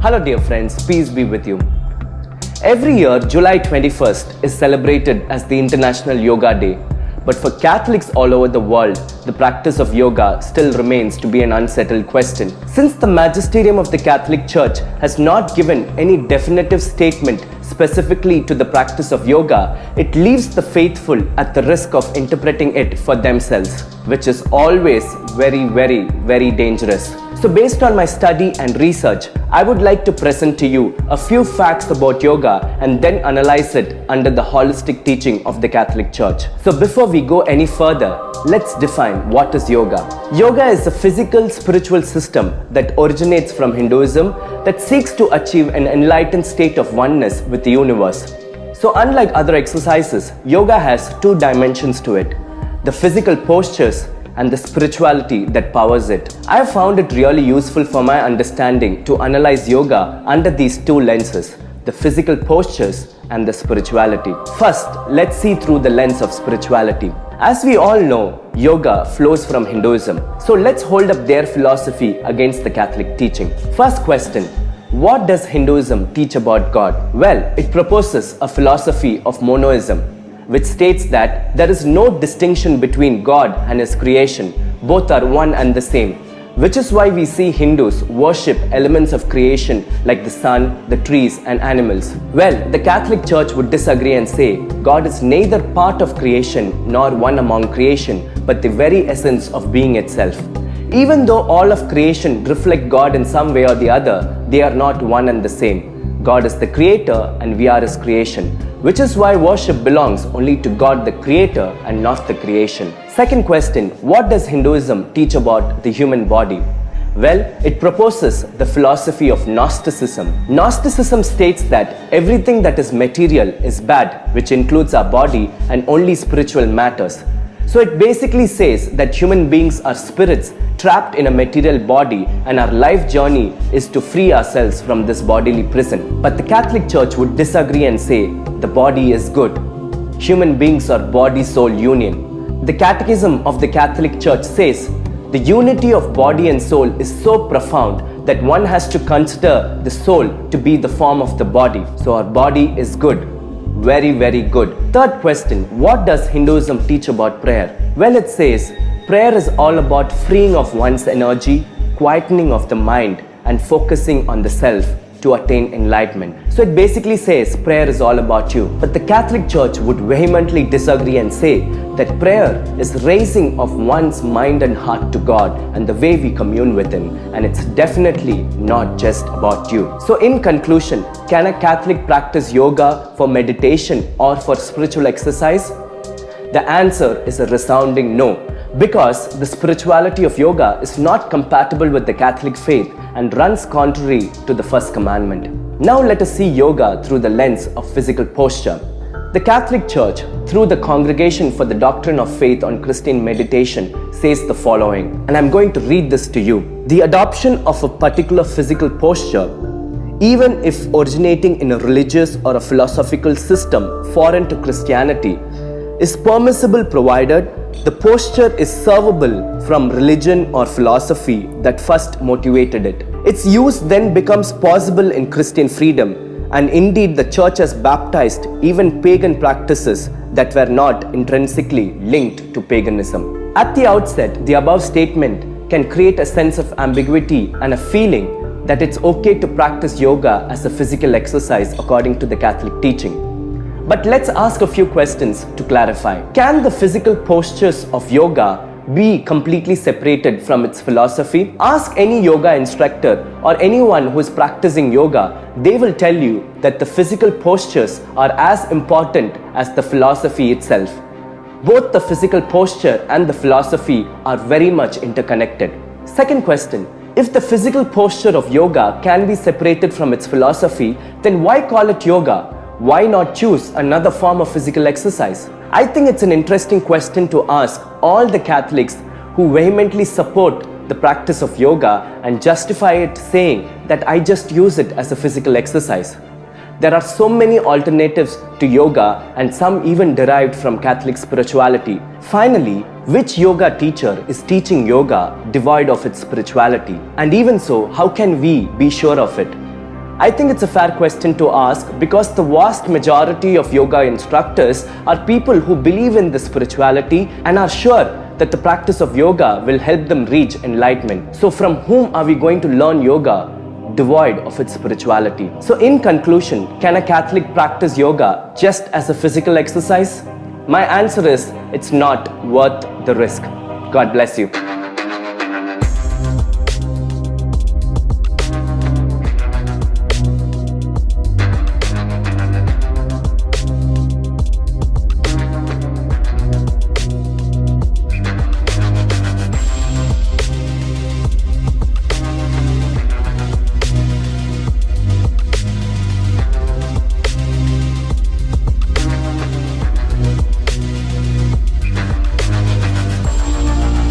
Hello dear friends, peace be with you. Every year, July 21st is celebrated as the International Yoga Day. But for Catholics all over the world, the practice of yoga still remains to be an unsettled question. Since the magisterium of the Catholic Church has not given any definitive statement specifically to the practice of yoga, it leaves the faithful at the risk of interpreting it for themselves, which is always very dangerous. So based on my study and research, I would like to present to you a few facts about yoga and then analyze it under the holistic teaching of the Catholic Church. So before we go any further, let's define what is yoga. Yoga is a physical spiritual system that originates from Hinduism that seeks to achieve an enlightened state of oneness with the universe. So unlike other exercises, yoga has two dimensions to it: the physical postures and the spirituality that powers it. I have found it really useful for my understanding to analyze yoga under these two lenses: the physical postures and the spirituality. First, let's see through the lens of spirituality. As we all know, yoga flows from Hinduism. So let's hold up their philosophy against the Catholic teaching. First question: what does Hinduism teach about God? Well, it proposes a philosophy of monoism, which states that there is no distinction between God and His creation. Both are one and the same, which is why we see Hindus worship elements of creation like the sun, the trees, and animals. Well, the Catholic Church would disagree and say God is neither part of creation nor one among creation, but the very essence of being itself. Even though all of creation reflect God in some way or the other, they are not one and the same. God is the creator and we are His creation, which is why worship belongs only to God the creator and not the creation. Second question: what does Hinduism teach about the human body? Well, it proposes the philosophy of Gnosticism. Gnosticism states that everything that is material is bad, which includes our body, and only spiritual matters. So it basically says that human beings are spirits trapped in a material body, and our life journey is to free ourselves from this bodily prison. But the Catholic Church would disagree and say the body is good. Human beings are body-soul union. The Catechism of the Catholic Church says the unity of body and soul is so profound that one has to consider the soul to be the form of the body. So our body is good. Very good. Third question: what does Hinduism teach about prayer? Well, it says prayer is all about freeing of one's energy, quietening of the mind, and focusing on the self to attain enlightenment. So it basically says prayer is all about you. But the Catholic Church would vehemently disagree and say that prayer is raising of one's mind and heart to God and the way we commune with Him, and it's definitely not just about you. So in conclusion, can a Catholic practice yoga for meditation or for spiritual exercise? The answer is a resounding no, because the spirituality of yoga is not compatible with the Catholic faith and runs contrary to the first commandment. Now let us see yoga through the lens of physical posture. The Catholic Church, through the Congregation for the Doctrine of Faith on Christian Meditation, says the following, and I'm going to read this to you. The adoption of a particular physical posture, even if originating in a religious or a philosophical system foreign to Christianity, is permissible provided the posture is servable from religion or philosophy that first motivated it. Its use then becomes possible in Christian freedom, and indeed the Church has baptized even pagan practices that were not intrinsically linked to paganism. At the outset, the above statement can create a sense of ambiguity and a feeling that it's okay to practice yoga as a physical exercise according to the Catholic teaching. But let's ask a few questions to clarify. Can the physical postures of yoga be completely separated from its philosophy? Ask any yoga instructor or anyone who is practicing yoga, they will tell you that the physical postures are as important as the philosophy itself. Both the physical posture and the philosophy are very much interconnected. Second question: if the physical posture of yoga can be separated from its philosophy, then why call it yoga? Why not choose another form of physical exercise? I think it's an interesting question to ask all the Catholics who vehemently support the practice of yoga and justify it saying that I just use it as a physical exercise. There are so many alternatives to yoga, and some even derived from Catholic spirituality. Finally, which yoga teacher is teaching yoga devoid of its spirituality? And even so, how can we be sure of it? I think it's a fair question to ask because the vast majority of yoga instructors are people who believe in the spirituality and are sure that the practice of yoga will help them reach enlightenment. So from whom are we going to learn yoga devoid of its spirituality? So in conclusion, can a Catholic practice yoga just as a physical exercise? My answer is it's not worth the risk. God bless you.